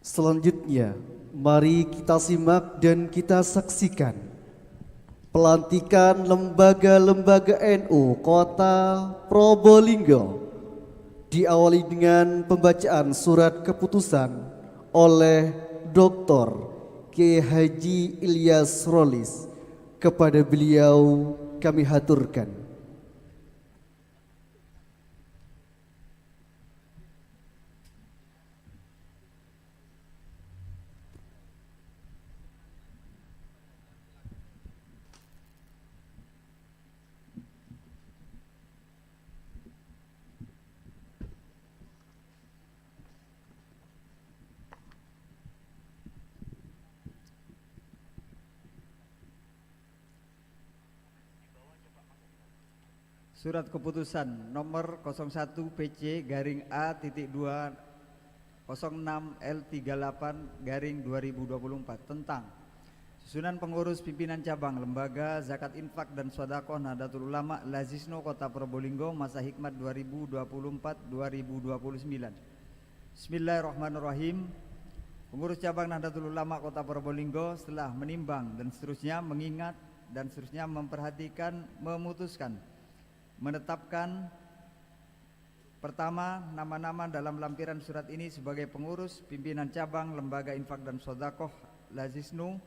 Selanjutnya, mari kita simak dan kita saksikan pelantikan lembaga-lembaga NU Kota Probolinggo. Diawali dengan pembacaan surat keputusan oleh Dr. Kiai Haji Ilyas Rolis. Kepada beliau kami haturkan. Surat keputusan nomor 01 PC garing A titik 2 06 L38 garing 2024 tentang susunan pengurus pimpinan cabang lembaga zakat infak dan sodaqoh Nahdlatul Ulama Lazisno Kota Probolinggo masa hikmat 2024-2029. Bismillahirrahmanirrahim. Pengurus cabang Nahdlatul Ulama Kota Probolinggo setelah menimbang dan seterusnya mengingat dan seterusnya memperhatikan, memutuskan menetapkan pertama, nama-nama dalam lampiran surat ini sebagai pengurus pimpinan cabang lembaga infak dan sodaqoh Lazisnu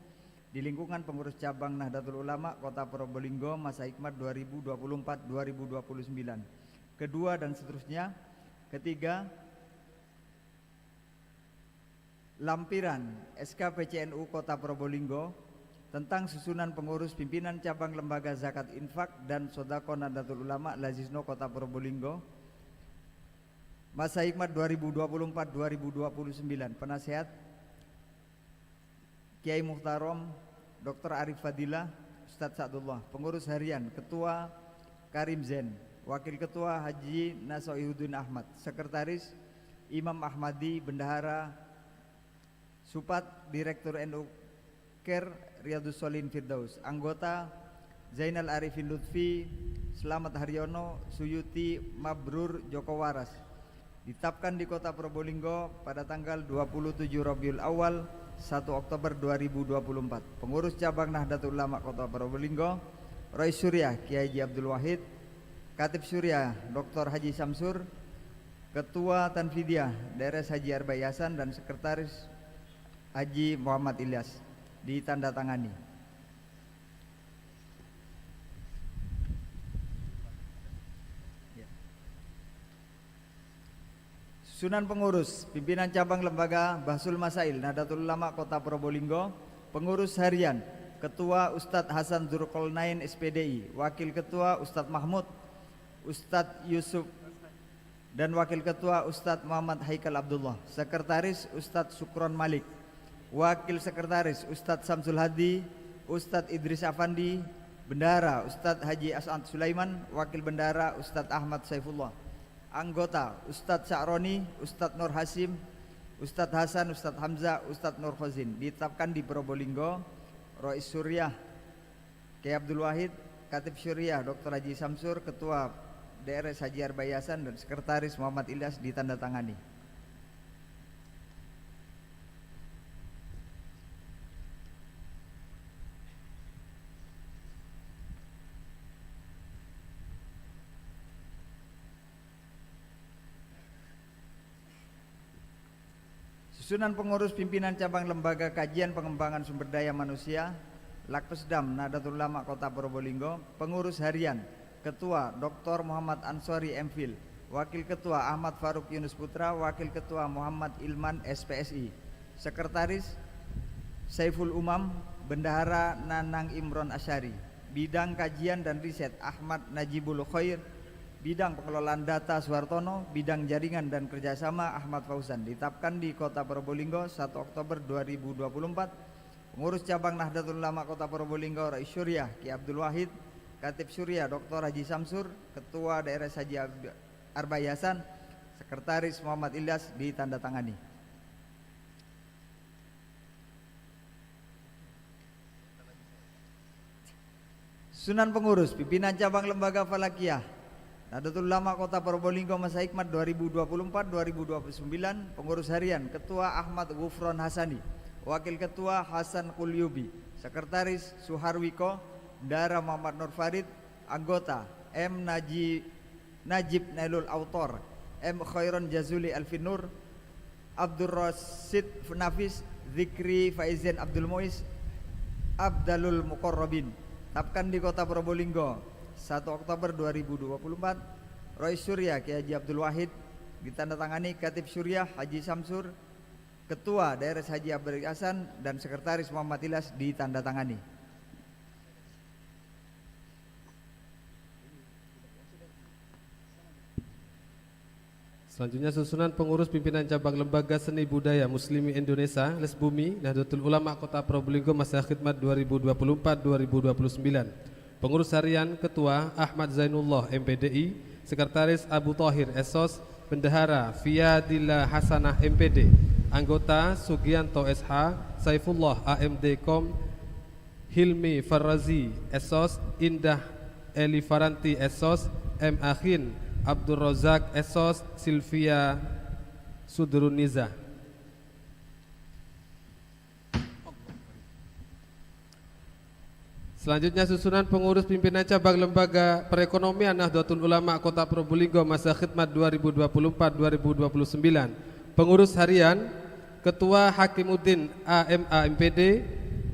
di lingkungan pengurus cabang Nahdlatul Ulama Kota Probolinggo masa hikmat 2024-2029. Kedua dan seterusnya. Ketiga, lampiran SKPCNU Kota Probolinggo tentang susunan pengurus pimpinan cabang lembaga zakat infak dan sodaqoh Nahdlatul Ulama Lazisno Kota Probolinggo masa hikmat 2024-2029. Penasehat Kiai Muhtarom Dr. Arif Fadilah Ustadz Sa'dullah. Pengurus harian Ketua Karim Zen, Wakil Ketua Haji Nasoihuddin Ahmad, Sekretaris Imam Ahmadi Bendahara Supat, Direktur NU Ker Riyadus Solihin Firdaus. Anggota Zainal Arifin Lutfi, Selamat Haryono, Suyuti Mabrur Joko Waras. Ditetapkan di Kota Probolinggo pada tanggal 27 Rabiul Awal 1 Oktober 2024. Pengurus cabang Nahdlatul Ulama Kota Probolinggo Rois Surya Kiai Haji Abdul Wahid, Katib Surya Dr. Haji Samsur, Ketua Tanfidiyah Deres Haji Arbayasan dan Sekretaris Haji Muhammad Ilyas. Ditandatangani. Susunan pengurus pimpinan cabang lembaga Bahsul Masail Nahdlatul Ulama Kota Probolinggo. Pengurus harian Ketua Ustadz Hasan Dzulqarnain SPDI, Wakil Ketua Ustadz Mahmud, Ustadz Yusuf dan Wakil Ketua Ustadz Muhammad Haikal Abdullah. Sekretaris Ustadz Sukron Malik, Wakil Sekretaris Ustadz Samsul Hadi, Ustadz Idris Afandi. Bendahara Ustadz Haji As'ad Sulaiman, Wakil Bendahara Ustadz Ahmad Saifullah. Anggota Ustadz Sya'roni, Ustadz Nur Hasim, Ustadz Hasan, Ustadz Hamzah, Ustadz Nur Khozin. Ditetapkan di Probolinggo Rois Surya Kiai Abdul Wahid, Katib Syuriah Dr. Haji Samsur, Ketua DRS Haji Arbayasan dan Sekretaris Muhammad Ilyas. Ditandatangani. Susunan pengurus pimpinan cabang lembaga kajian pengembangan sumber daya manusia Lakpesdam Nahdlatul Ulama Kota Probolinggo. Pengurus harian Ketua Dr. Muhammad Ansori MPhil, Wakil Ketua Ahmad Faruk Yunus Putra, Wakil Ketua Muhammad Ilman SPSI. Sekretaris Saiful Umam, Bendahara Nanang Imron Asyari. Bidang kajian dan riset Ahmad Najibul Khair. Bidang pengelolaan data Suhartono, bidang jaringan dan kerjasama Ahmad Fauzan. Ditetapkan di Kota Probolinggo 1 Oktober 2024. Pengurus cabang Nahdlatul Ulama Kota Probolinggo Rois Surya Kiai Abdul Wahid, Katib Surya Dr. Haji Samsur, Ketua DRS Haji Arbayasan, Sekretaris Muhammad Ilyas. Ditandatangani. Sunan pengurus pimpinan cabang lembaga Falakiyah Nahdlatul Ulama Kota Probolinggo masa hikmat 2024-2029. Pengurus harian Ketua Ahmad Gufron Hasani, Wakil Ketua Hasan Kulyubi, Sekretaris Suharwiko, Bendahara Muhammad Nur Farid, Anggota M. Najib Nailul Autor, M. Khairon Jazuli Alfinur, Abdur Rasid Nafis, Zikri Faizin Abdul Muiz, Abdalul Muqarrabin. Tapkan di Kota Probolinggo 1 Oktober 2024. Roy Surya Kiai Haji Abdul Wahid, ditandatangani Katib Surya Haji Samsur, Ketua Daerah Haji Abdul Hasan, dan Sekretaris Muhammad Ilas, ditandatangani. Selanjutnya susunan pengurus pimpinan cabang Lembaga Seni Budaya Muslimi Indonesia Lesbumi Nahdlatul Ulama Kota Probolinggo masa khidmat 2024-2029. Pengurus harian Ketua Ahmad Zainullah MPDI, Sekretaris Abu Thahir Esos, Bendahara Fiadillah Hasanah MPD, Anggota Sugianto SH, Saifullah AMD Kom, Hilmi Farrazi Esos, Indah Eli Faranti Esos, M. Akhin Abdul Rozak Esos, Silvia Sudruniza. Selanjutnya susunan pengurus pimpinan cabang Lembaga Perekonomian Nahdlatul Ulama Kota Probolinggo masa khidmat 2024-2029. Pengurus harian Ketua Hakimuddin AMA MPD,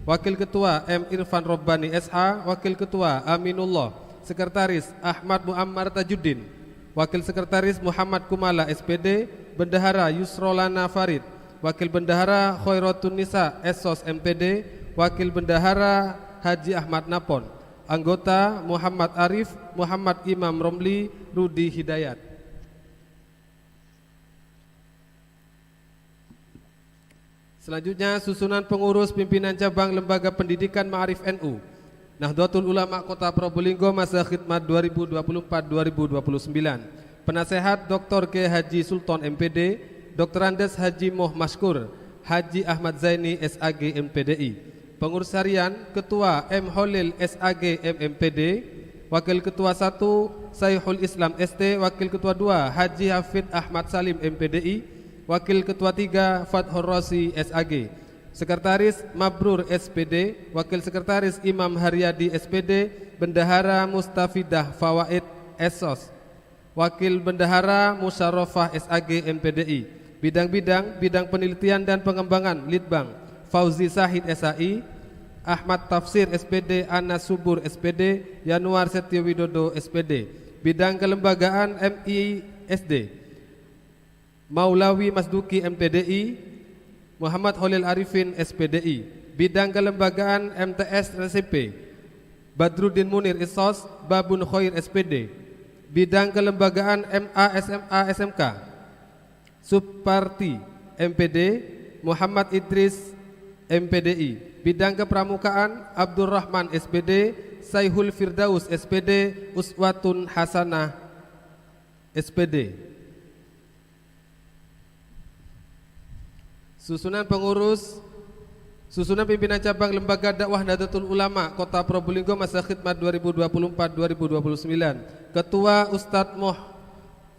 Wakil Ketua M. Irfan Robbani SH, Wakil Ketua Aminullah, Sekretaris Ahmad Muammar Tajuddin, Wakil Sekretaris Muhammad Kumala SPD, Bendahara Yusrolana Farid, Wakil Bendahara Khairatun Nisa Esos MPD, Wakil Bendahara Haji Ahmad Napon, Anggota Muhammad Arif, Muhammad Imam Romli, Rudi Hidayat. Selanjutnya susunan pengurus pimpinan cabang Lembaga Pendidikan Ma'arif NU Nahdlatul Ulama Kota Probolinggo masa khidmat 2024-2029. Penasehat Dr. K. Haji Sultan MPD, Dr. Andes Haji Moh Maskur, Haji Ahmad Zaini SAG MPDI. Pengurus harian Ketua M. Holil SAG MMPD, Wakil Ketua 1 Saihul Islam ST, Wakil Ketua 2 Haji Hafid Ahmad Salim MPDI, Wakil Ketua 3 Fathur Rosi SAG. Sekretaris Mabrur SPD, Wakil Sekretaris Imam Haryadi SPD, Bendahara Mustafidah Fawaid Esos, Wakil Bendahara Musyarrafah SAG MPDI. Bidang-bidang bidang penelitian dan pengembangan Litbang Fauzi Sahid SAI, Ahmad Tafsir SPD, Anas Subur SPD, Yanuar Setio Widodo SPD. Bidang kelembagaan MISD, Maulawi Masduki MPDI, Muhammad Holil Arifin SPDI. Bidang kelembagaan MTS RCP, Badruddin Munir Isos, Babun Khoir SPD. Bidang kelembagaan MA SMA SMK, Suparti MPD, Muhammad Idris MPDI. Bidang kepramukaan Abdurrahman SPD, Saihul Firdaus SPD, Uswatun Hasanah SPD. Susunan pimpinan cabang Lembaga Dakwah Nahdlatul Ulama Kota Probolinggo masa khidmat 2024-2029. Ketua Ustadz Moh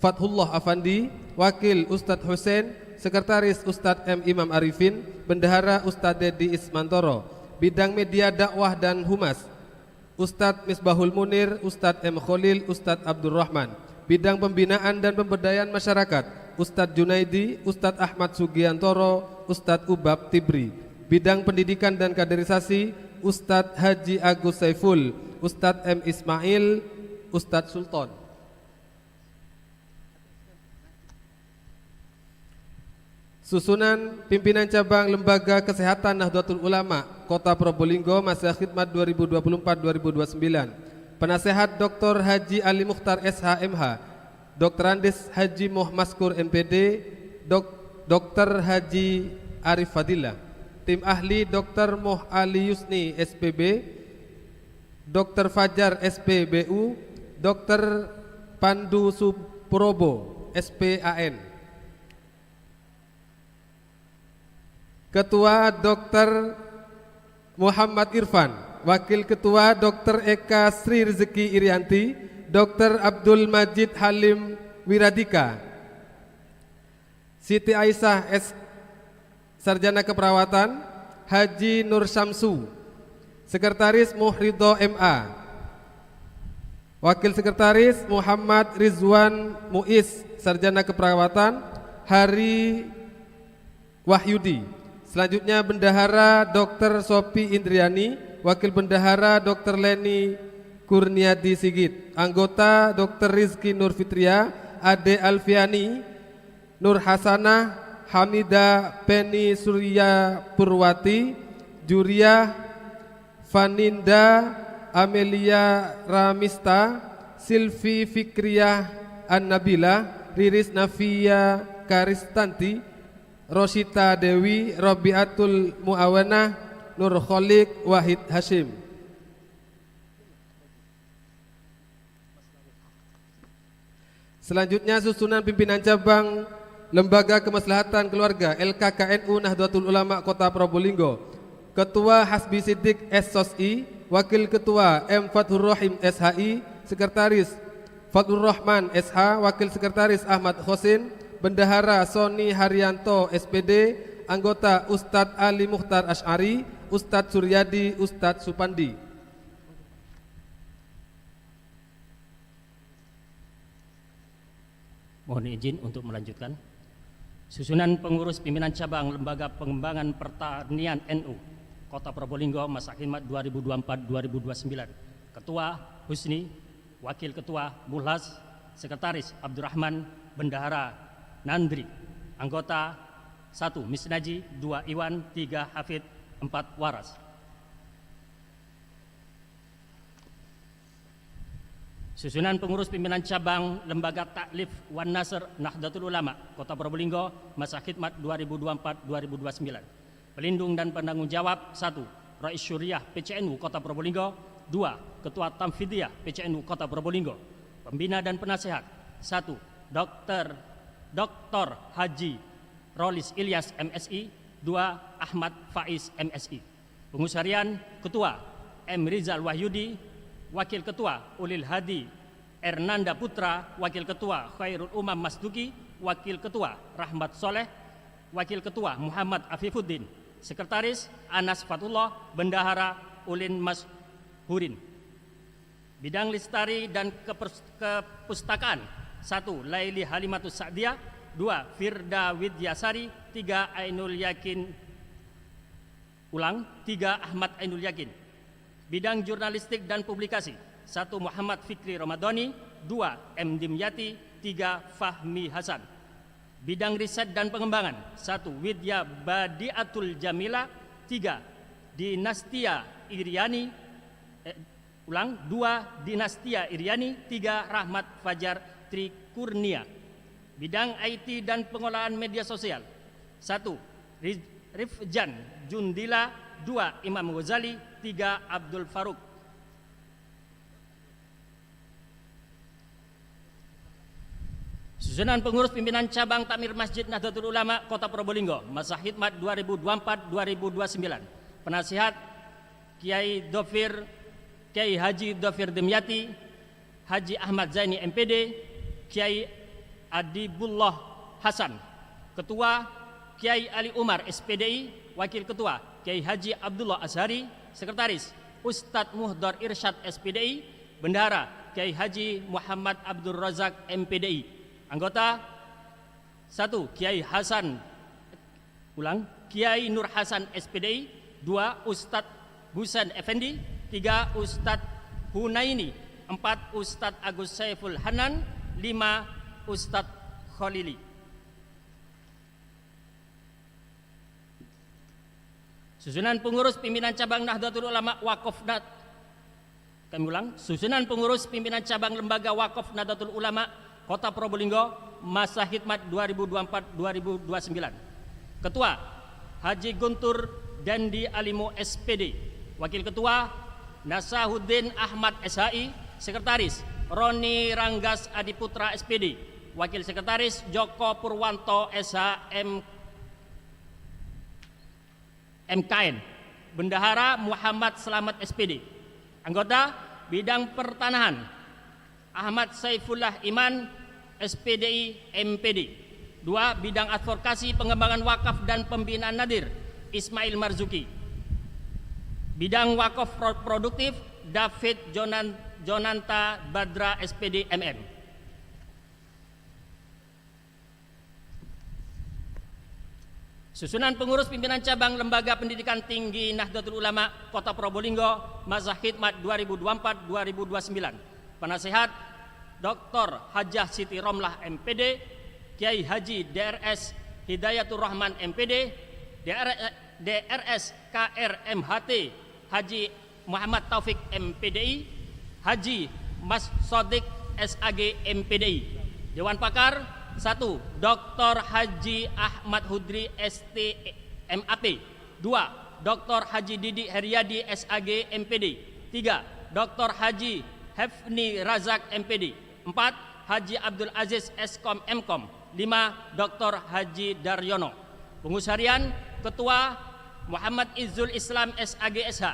Fathullah Afandi, Wakil Ustadz Hussein, Sekretaris Ustadz M. Imam Arifin, Bendahara Ustadz Dedi Ismantoro. Bidang media dakwah dan humas Ustadz Misbahul Munir, Ustadz M. Khalil, Ustadz Abdurrahman. Bidang pembinaan dan pemberdayaan masyarakat Ustadz Junaidi, Ustadz Ahmad Sugiantoro, Ustadz Ubab Tibri. Bidang pendidikan dan kaderisasi Ustadz Haji Agus Saiful, Ustadz M. Ismail, Ustadz Sultan. Susunan pimpinan cabang Lembaga Kesehatan Nahdlatul Ulama Kota Probolinggo masa khidmat 2024-2029. Penasehat Dr. Haji Ali Mukhtar SHMH, Dr. Andes Haji Moh Maskur MPD, Dr. Haji Arif Fadilah. Tim ahli Dr. Moh Ali Yusni SPB, Dr. Fajar SPBU, Dr. Pandu Suprobo SPAN. Ketua Dr. Muhammad Irfan, Wakil Ketua Dr. Eka Sri Rezeki Irianti, Dr. Abdul Majid Halim Wiradika. Siti Aisyah S. Sarjana Keperawatan, Haji Nur Syamsu. Sekretaris Muhrido MA. Wakil Sekretaris Muhammad Rizwan Muiz, Sarjana Keperawatan, Hari Wahyudi. Selanjutnya Bendahara Dr. Sopi Indriani, Wakil Bendahara Dr. Leni Kurniadi Sigit. Anggota Dr. Rizky Nur Fitria, Ade Alfiani, Nur Hasanah, Hamida Penny Surya Purwati, Juria Faninda Amelia Ramista, Silvi Fikriyah An-Nabila, Riris Nafia Karistanti, Rosita Dewi, Robiatul Muawanah, Nur Kholik Wahid Hashim. Selanjutnya susunan pimpinan cabang Lembaga Kemaslahatan Keluarga LKKNU Nahdlatul Ulama Kota Probolinggo. Ketua Hasbi Siddiq S.Sosi, Wakil Ketua M. Fathur Rahim SHI, Sekretaris Fathur Rahman SH, Wakil Sekretaris Ahmad Khosin, Bendahara Soni Haryanto SPD, Anggota Ustadz Ali Mukhtar Asy'ari, Ustadz Suryadi, Ustadz Supandi. Mohon izin untuk melanjutkan. Susunan pengurus pimpinan cabang Lembaga Pengembangan Pertanian NU Kota Probolinggo masa khidmat 2024-2029. Ketua Husni, Wakil Ketua Mulhas, Sekretaris Abdurrahman, Bendahara Nandri. Anggota 1 Misnaji, 2 Iwan, 3 Hafid, 4 Waras. Susunan pengurus pimpinan cabang Lembaga Taklif Wan Nasr Nahdlatul Ulama Kota Probolinggo masa khidmat 2024-2029. Pelindung dan penanggung jawab 1. Rais Syuriah PCNU Kota Probolinggo. 2. Ketua Tamfidiyah PCNU Kota Probolinggo. Pembina dan penasehat 1. Dr. Haji Rolis Ilyas MSI. 2. Ahmad Faiz MSI. Pengurus harian Ketua M. Rizal Wahyudi, Wakil Ketua Ulil Hadi Ernanda Putra, Wakil Ketua Khairul Umam Masduki, Wakil Ketua Rahmat Soleh, Wakil Ketua Muhammad Afifuddin, Sekretaris Anas Fatullah, Bendahara Ulin Mashurin. Bidang lestari dan kepustakaan 1. Laili Halimatus Sa'diyah. 2. Firda Widyasari. 3. Ainul Yakin 3. Ahmad Ainul Yakin. Bidang jurnalistik dan publikasi 1. Muhammad Fikri Ramadhani. 2. M. Dimyati. 3. Fahmi Hasan. Bidang riset dan pengembangan 1. Widya Badiatul Jamila. 3. Dinastia Iriani 2. Dinastia Iriani. 3. Rahmat Fajar Trikurnia. Bidang IT dan pengolahan media sosial 1. Rifjan Jundila. 2. Imam Ghazali. 3. Abdul Faruk. Susunan pengurus pimpinan cabang Takmir Masjid Nahdlatul Ulama Kota Probolinggo masa khidmat 2024-2029. Penasihat Kiai Haji Dofir Demyati, Haji Ahmad Zaini MPD, Kiai Adibullah Hasan. Ketua Kiai Ali Umar SPDI, Wakil Ketua Kiai Haji Abdullah Azhari, Sekretaris Ustadz Muhdar Irsyad SPDI, Bendahara Kiai Haji Muhammad Abdul Razak MPDI. Anggota 1. Kiai Nur Hasan SPDI. 2. Ustadz Husain Effendi. 3. Ustadz Hunaini. 4. Ustadz Agus Saiful Hanan. 5. Ustadz Khalili. Susunan pengurus pimpinan cabang Nahdlatul Ulama Susunan pengurus pimpinan cabang Lembaga Wakaf Nahdlatul Ulama Kota Probolinggo masa khidmat 2024-2029. Ketua Haji Guntur Dandi Alimo SPD. Wakil Ketua Nasahuddin Ahmad SHI. Sekretaris Roni Ranggas Adiputra SPD. Wakil Sekretaris Joko Purwanto SH MKN. Bendahara Muhammad Selamat SPD. Anggota bidang pertanahan Ahmad Saifullah Iman, SPDI MPD. 2. Bidang advokasi pengembangan wakaf dan pembinaan nadir, Ismail Marzuki. Bidang wakaf produktif, David Jonanta Badra, SPD MM. Susunan pengurus pimpinan cabang Lembaga Pendidikan Tinggi Nahdlatul Ulama Kota Probolinggo masa khidmat 2024-2029. Penasehat Dr. Hajah Siti Romlah MPD, Kiai Haji DRS Hidayatur Rahman MPD, DRS KR MHT Haji Muhammad Taufik MPDI, Haji Mas Sodik SAG MPDI. Dewan Pakar 1. Dr. Haji Ahmad Hudri ST MAP. 2. Dr. Haji Didi Heriadi SAG MPD. 3. Dr. Haji Hefni Razak MPD. 4. Haji Abdul Aziz Eskom Mkom. 5. Dr. Haji Daryono. Pengurus harian Ketua Muhammad Izzul Islam SAG SH.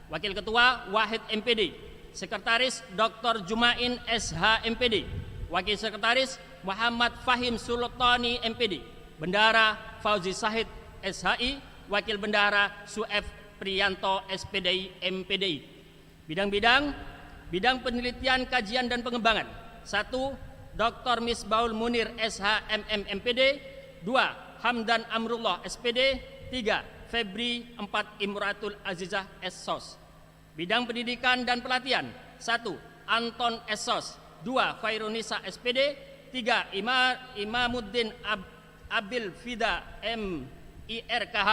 Wakil Ketua Wahid MPD. Sekretaris Dr. Jumain SH MPD. Wakil Sekretaris Muhammad Fahim Sultani MPD. Bendara Fauzi Sahid SHI. Wakil Bendara Suef Priyanto SPDI MPDI. Bidang penelitian, kajian dan pengembangan. 1. Dr. Misbaul Munir SHMM MPD. 2. Hamdan Amrullah SPD. 3. Febri. 4. Imratul Azizah SSOS. Bidang pendidikan dan pelatihan. 1. Anton SSOS. 2. Fairunisa SPD. 3. Imamuddin Abil Fida MIRKH.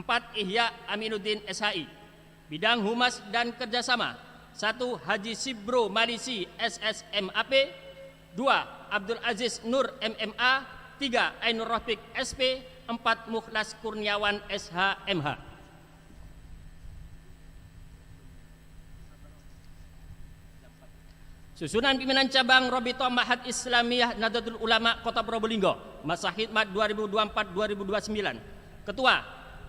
4. Ihya Aminuddin SHI. Bidang humas dan kerjasama. 1. Haji Sibro Malisi SSMAP. 2. Abdul Aziz Nur MMA. 3. Ainur Rafiq SP. 4. Mukhlas Kurniawan SHMH. Susunan pimpinan cabang Robito Mahad Islamiyah Nahdlatul Ulama Kota Probolinggo masa khidmat 2024-2029. Ketua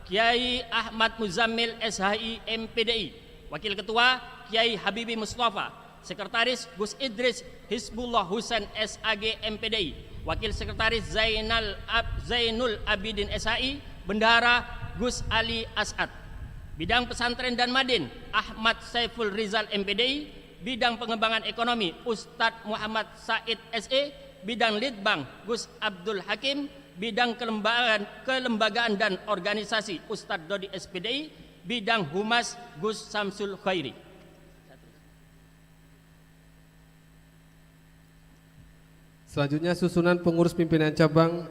Kiai Ahmad Muzammil SHI MPDI. Wakil Ketua Kiai Habibi Mustafa. Sekretaris Gus Idris Hizbullah Husain SAG MPDI. Wakil Sekretaris Zainul Abidin SHI. Bendahara Gus Ali As'ad. Bidang pesantren dan madin Ahmad Saiful Rizal MPDI. Bidang pengembangan ekonomi Ustadz Muhammad Said SE. Bidang Litbang Gus Abdul Hakim. Bidang kelembagaan dan organisasi Ustadz Dodi SPDI. Bidang humas Gus Samsul Khairi. Selanjutnya susunan pengurus pimpinan cabang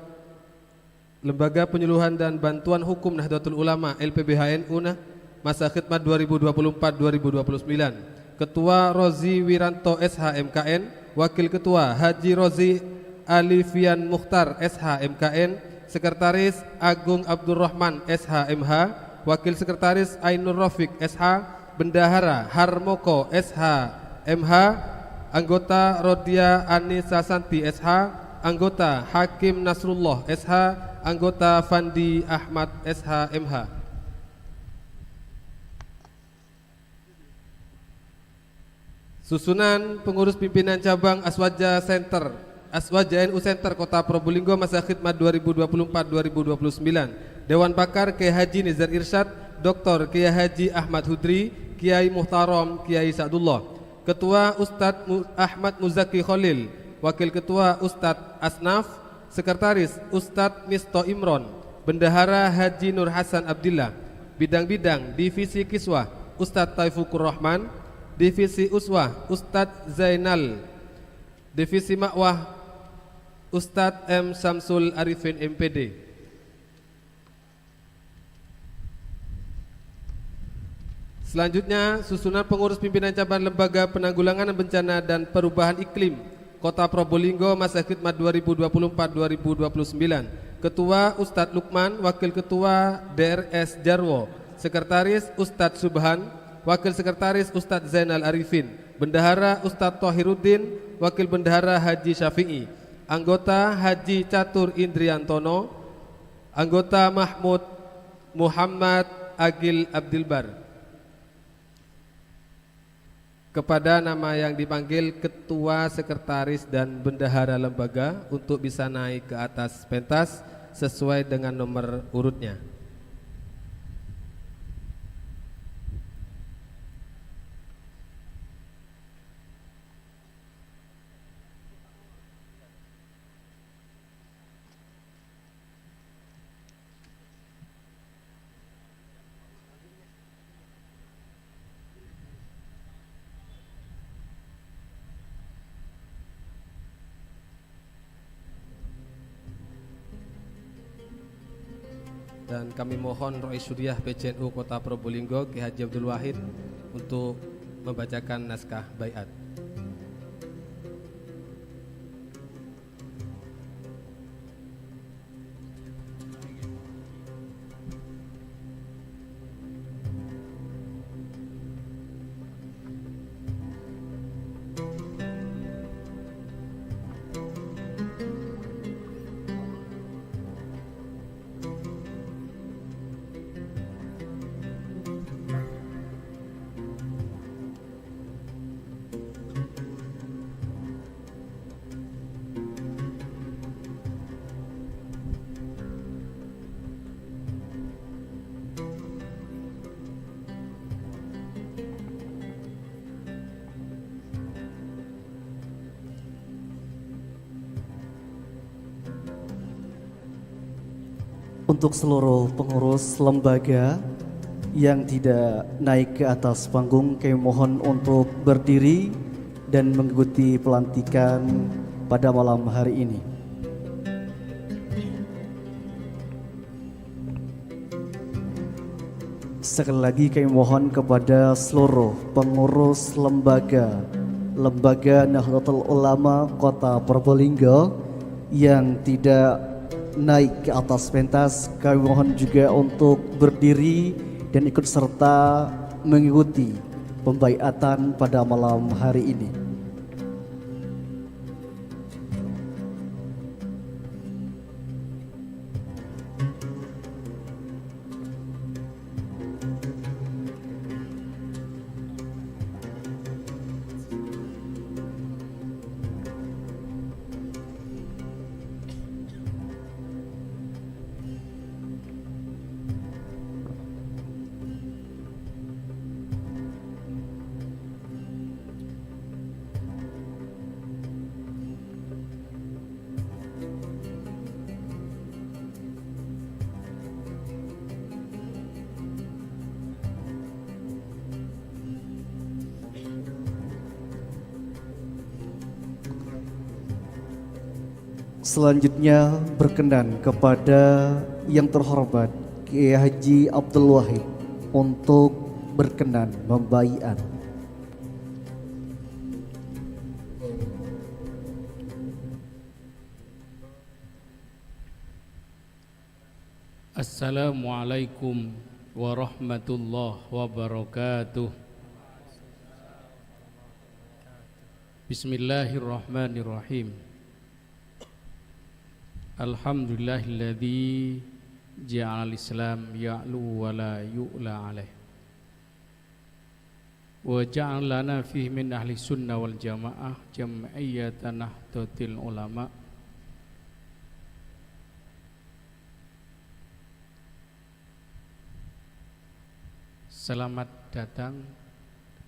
Lembaga Penyuluhan dan Bantuan Hukum Nahdlatul Ulama LPBHNU masa khidmat 2024-2029. Ketua Rozi Wiranto SHMKN. Wakil Ketua Haji Rozi Alifian Mukhtar SHMKN. Sekretaris Agung Abdurrahman SHMH. Wakil Sekretaris Ainur Rafiq SH. Bendahara Harmoko SHMH. Anggota Rodia Anissa Santi SH. Anggota Hakim Nasrullah SH. Anggota Fandi Ahmad SHMH. Susunan pengurus pimpinan cabang Aswaja NU Center Kota Probolinggo masa khidmat 2024-2029. Dewan Pakar Kiai Haji Nizar Irsyad, Dr. Kiai Haji Ahmad Hudri, Kiai Muhtaram Kiai Sa'dullah. Ketua Ustadz Ahmad Muzaki Khalil. Wakil Ketua Ustadz Asnaf. Sekretaris Ustadz Misto Imron. Bendahara Haji Nur Hasan Abdillah. Bidang-bidang Divisi Kiswah Ustadz Taifukur Rahman. Divisi Uswah Ustadz Zainal. Divisi Makwah Ustadz M. Samsul Arifin MPD. Selanjutnya susunan pengurus pimpinan cabang Lembaga Penanggulangan Bencana dan Perubahan Iklim Kota Probolinggo masa khidmat 2024-2029. Ketua Ustadz Lukman. Wakil Ketua DRS Jarwo. Sekretaris Ustadz Subhan. Wakil Sekretaris Ustadz Zainal Arifin. Bendahara Ustadz Tohiruddin. Wakil Bendahara Haji Syafi'i. Anggota Haji Catur Indriantono. Anggota Mahmud Muhammad Agil Abdilbar. kepada nama yang dipanggil ketua, sekretaris, dan bendahara lembaga untuk bisa naik ke atas pentas sesuai dengan nomor urutnya. Dan kami mohon Rais Syuriah PCNU Kota Probolinggo Ki Haji Abdul Wahid untuk membacakan naskah baiat. Untuk seluruh pengurus lembaga yang tidak naik ke atas panggung, kami mohon untuk berdiri dan mengikuti pelantikan pada malam hari ini. Sekali lagi kami mohon kepada seluruh pengurus lembaga Nahdlatul Ulama Kota Probolinggo yang tidak naik ke atas pentas, kami mohon juga untuk berdiri dan ikut serta mengikuti pembaiatan pada malam hari ini. Selanjutnya berkenan kepada yang terhormat Kiai Haji Abdul Wahid untuk berkenan membaiat. Assalamualaikum warahmatullahi wabarakatuh. Bismillahirrahmanirrahim. Alhamdulillahilladzi ja'al islam ya'lu wa la yu'la alaih wa ja'al lana fihi min ahli sunnah wal jamaah jam'iyyatan nahdlatul ulama. Selamat datang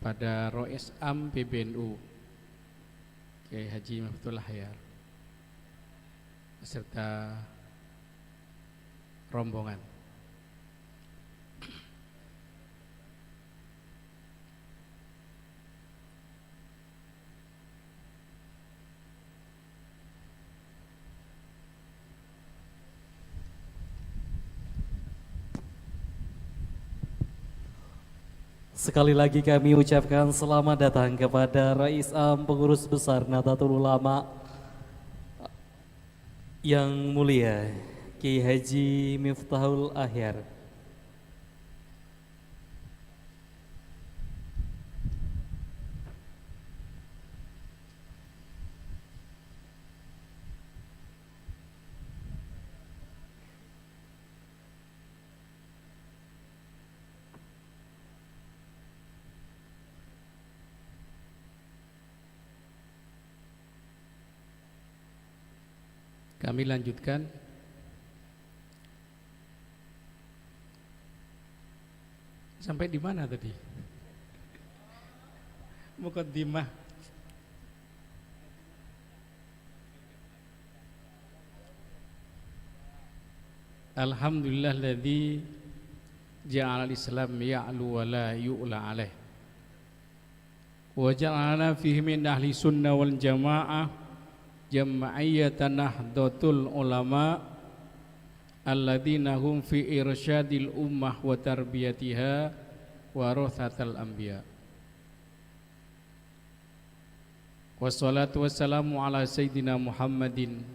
pada Rois Am PBNU Kiai Haji Miftul Ahyar beserta rombongan. Sekali lagi kami ucapkan selamat datang kepada Rais Am Pengurus Besar Nahdlatul Ulama yang mulia Kiai Haji Miftahul Ahyar. Kami lanjutkan. Sampai di mana tadi? Muqaddimah. Alhamdulillahilladzi ja'ala al-Islam ya'lu wa la yu'la alaih. Wa ja'alana fihi min ahli sunnah wal jamaah jam'iyyatan nahdlatul ulama alladzina hum fi irsyadil ummah wa tarbiyatiha warathatul anbiya. Wassalatu wassalamu ala sayyidina Muhammadin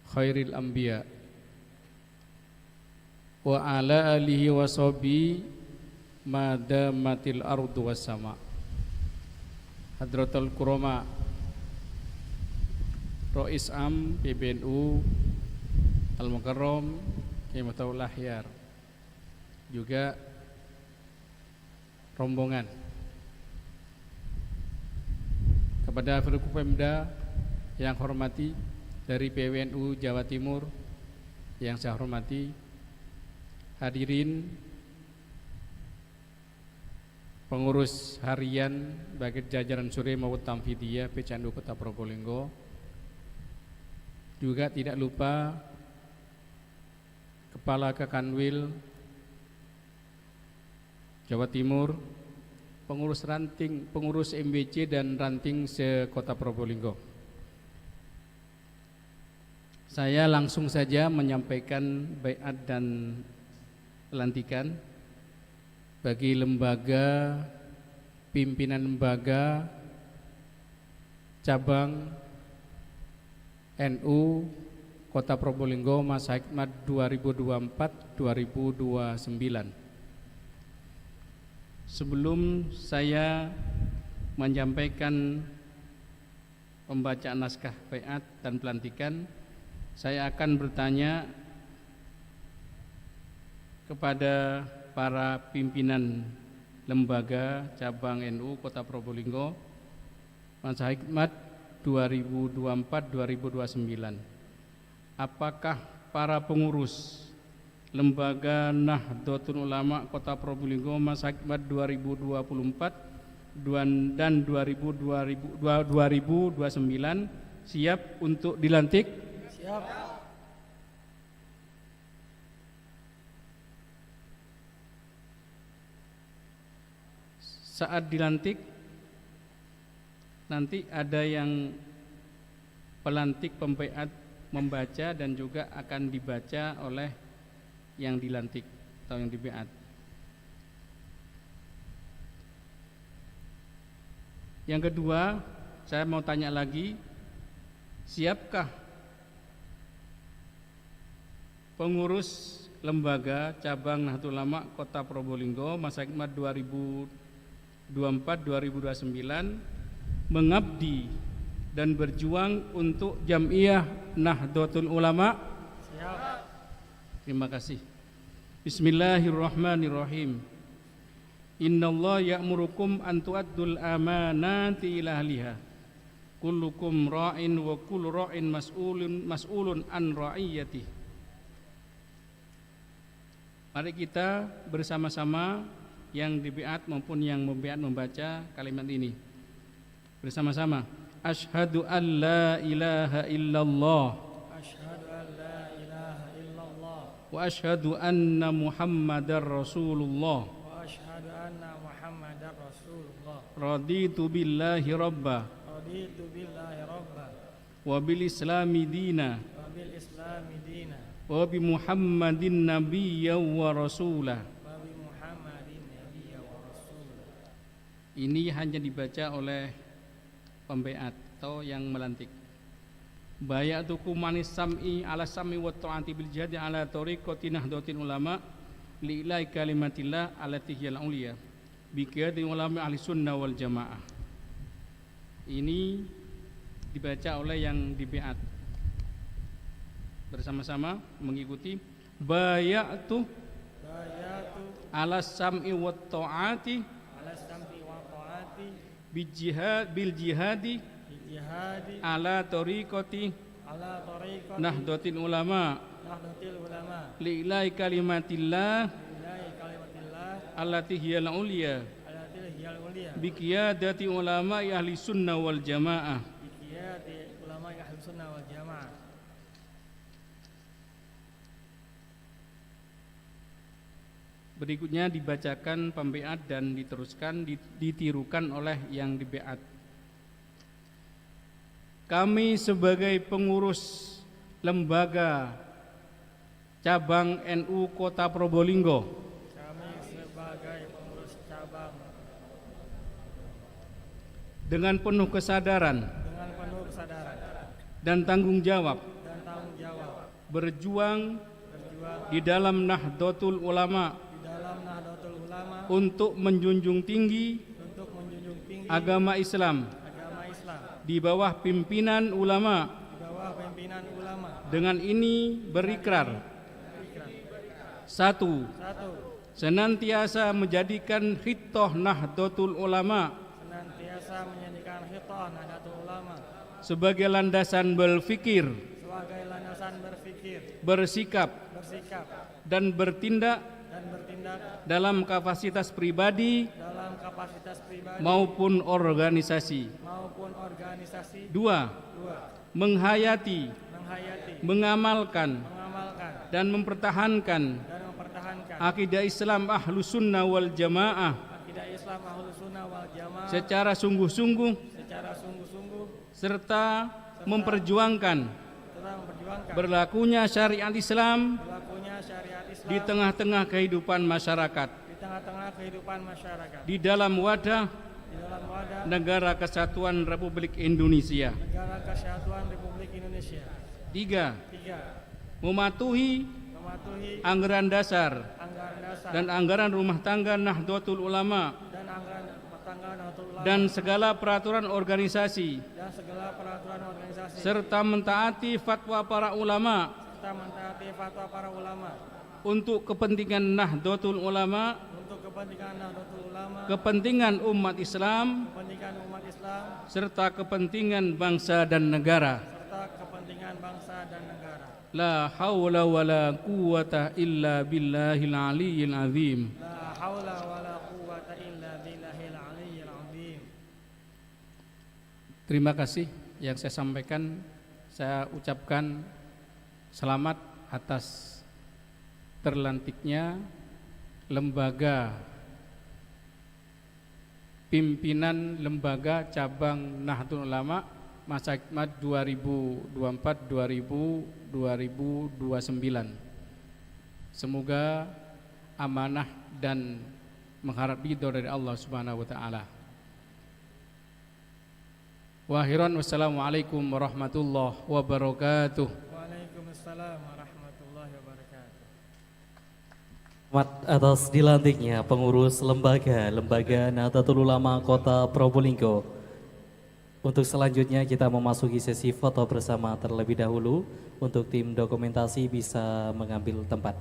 khairil anbiya wa ala alihi wa sahbihi madamatil ardu was sama. Hadratul Kurama Rais Am PBNU Al-Mukarram Kiai Mutaul Ahyar, juga rombongan, kepada Forkopimda yang hormati dari PWNU Jawa Timur yang saya hormati, hadirin pengurus harian baik jajaran sore maupun Tamfidiyah Pecandu Kota Probolinggo, juga tidak lupa Kepala Kakanwil Jawa Timur, pengurus ranting, pengurus MBC dan ranting se-Kota Probolinggo. Saya langsung saja menyampaikan baiat dan pelantikan bagi lembaga, pimpinan lembaga cabang NU Kota Probolinggo masa hikmat 2024-2029. Sebelum saya menyampaikan pembacaan naskah baiat dan pelantikan, saya akan bertanya kepada para pimpinan lembaga cabang NU Kota Probolinggo masa hikmat 2024-2029. Apakah para pengurus Lembaga Nahdlatul Ulama Kota Probolinggo masa hikmat 2024 dan 2029 siap untuk dilantik? Siap. Saat dilantik nanti ada yang pelantik pembaiat membaca dan juga akan dibaca oleh yang dilantik atau yang dibaiat. Yang kedua, saya mau tanya lagi, siapkah pengurus lembaga cabang Nahdlatul Ulama Kota Probolinggo masa hikmat 2024-2029 mengabdi dan berjuang untuk Jam'iyah Nahdlatul Ulama? Siap. Terima kasih. Bismillahirrahmanirrahim. Innallaha ya'murukum an tu'addul amanati ila ahliha. Kullukum ra'in wa kullu ra'in mas'ulun an ra'iyati. Mari kita bersama-sama yang dibaiat maupun yang membaiat membaca kalimat ini bersama-sama. Asyhadu an la ilaha illallah. Asyhadu an la ilaha illallah. Wa asyhadu anna Muhammadar Rasulullah. Wa asyhadu anna Muhammadar Rasulullah. Raditu billahi rabba. Raditu billahi rabba. Wa bil islami dina. Wa bil islami dina. Wa bi Muhammadin nabiyya wa rasulah. Wa bi Muhammadin nabiyya wa rasulah. Ini hanya dibaca oleh pembaiat atau yang melantik. Bayatukum manis sam'i ala sam'i wa ta'ati bil jihadi ala tariqati Nahdlatul Ulama li ilai kalimatillah allati hiyal uliya bi qiyadati ulama ahli sunnah wal jamaah. Ini dibaca oleh yang dibaiat. Bersama-sama mengikuti bayatu ala sam'i wa ta'ati bil jihadi ala tariqati ala tariqati Nahdlatul Ulama Nahdlatul Ulama li'ilai kalimatillah lillahi kalimatillah allati hiyal ulya allati hiyal ulia biqiyadati ulama ahli sunnah wal jamaah. biqiyati ulama ahli sunnah wal jamaah. Berikutnya dibacakan pembeat dan diteruskan ditirukan oleh yang dibeat. Kami sebagai pengurus lembaga cabang NU Kota Probolinggo Kami sebagai pengurus cabang dengan penuh kesadaran dengan penuh kesadaran dan tanggung jawab dan tanggung jawab berjuang berjuang di dalam Nahdlatul Ulama di dalam Nahdlatul Ulama untuk menjunjung tinggi untuk menjunjung tinggi agama Islam agama Islam di bawah pimpinan ulama. di bawah pimpinan ulama. Dengan ini berikrar, satu, Satu, senantiasa menjadikan khitoh Nahdlatul Ulama senantiasa menyanyikan khitoh Nahdlatul Ulama sebagai landasan berfikir, sebagai landasan berpikir, bersikap, bersikap, dan bertindak dan bertindak dalam kapasitas pribadi dalam kapasitas pribadi maupun organisasi. maupun organisasi. Dua, Dua, menghayati, menghayati, mengamalkan, mengamalkan, dan mempertahankan dan mempertahankan akidah Islam Ahlus Sunnah wal Jamaah akidah Islam Ahlus Sunnah wal Jamaah secara sungguh-sungguh secara sungguh-sungguh serta memperjuangkan serta memperjuangkan berlakunya syariat Islam berlakunya syariat Islam di tengah-tengah kehidupan masyarakat, di tengah-tengah kehidupan masyarakat, di dalam wadah di dalam wadah Negara Kesatuan Republik Indonesia. Negara Kesatuan Republik Indonesia. Tiga, Tiga, mematuhi mematuhi anggaran dasar anggaran dasar dan anggaran rumah tangga Nahdlatul Ulama dan anggaran rumah tangga Nahdlatul Ulama dan segala peraturan organisasi dan segala peraturan organisasi serta mentaati fatwa para ulama serta mentaati fatwa para ulama untuk kepentingan Nahdlatul Ulama, untuk kepentingan Nahdlatul Ulama, kepentingan umat Islam, kepentingan umat Islam, serta kepentingan bangsa dan negara. serta kepentingan bangsa dan negara. La haula wa la quwata illa billahil aliyyil azim. La haula wala quwwata illa billahil aliyyil azim. Terima kasih yang saya sampaikan. Saya ucapkan selamat atas terlantiknya lembaga pimpinan lembaga cabang Nahdlatul Ulama masa hikmat 2024-2029. Semoga amanah dan mengharap ridho dari Allah Subhanahu wa taala. Wahiran wassalamualaikum warahmatullahi wabarakatuh. Waalaikumsalam warahmatullahi wabarakatuh. Selamat atas dilantiknya pengurus lembaga Nahdlatul Ulama Kota Probolinggo. Untuk selanjutnya kita memasuki sesi foto bersama terlebih dahulu. Untuk tim dokumentasi bisa mengambil tempat.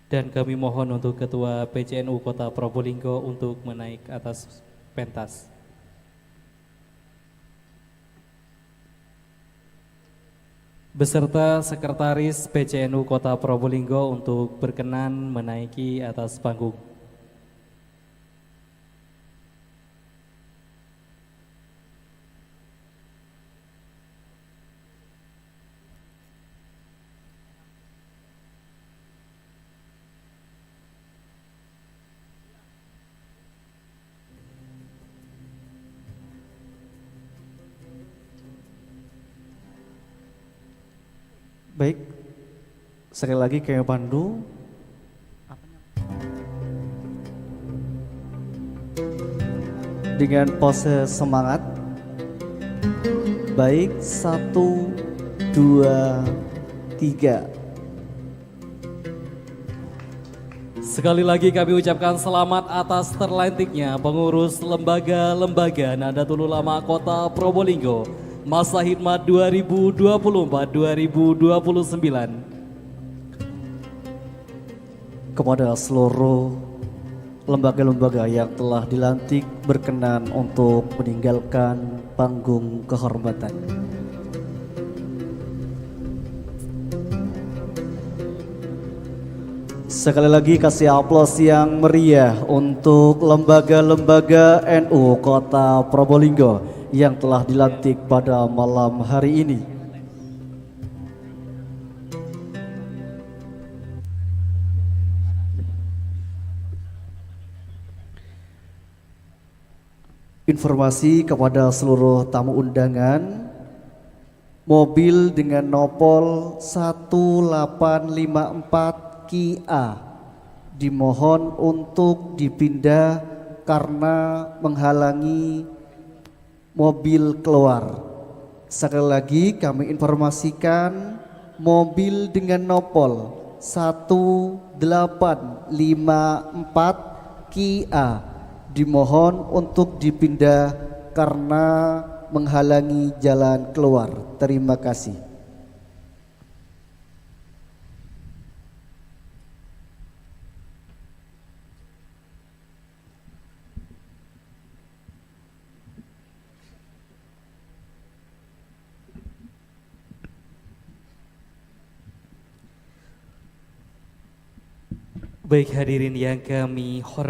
Dan kami mohon untuk Ketua PCNU Kota Probolinggo untuk menaik atas pentas. Beserta Sekretaris PCNU Kota Probolinggo untuk berkenan menaiki atas panggung. Baik, sekali lagi kami pandu dengan pose semangat. Baik, 1, 2, 3. Sekali lagi kami ucapkan selamat atas terlantiknya pengurus lembaga Nahdlatul Ulama Kota Probolinggo masa hikmat 2024-2029. Kepada seluruh lembaga-lembaga yang telah dilantik berkenan untuk meninggalkan panggung kehormatan. Sekali lagi kasih aplaus yang meriah untuk lembaga-lembaga NU Kota Probolinggo yang telah dilantik pada malam hari ini. Informasi kepada seluruh tamu undangan, mobil dengan nopol 1854 Kia dimohon untuk dipindah karena menghalangi mobil keluar. Sekali lagi kami informasikan, mobil dengan nopol 1854 Kia dimohon untuk dipindah karena menghalangi jalan keluar. Terima kasih. Baik hadirin yang kami hormati,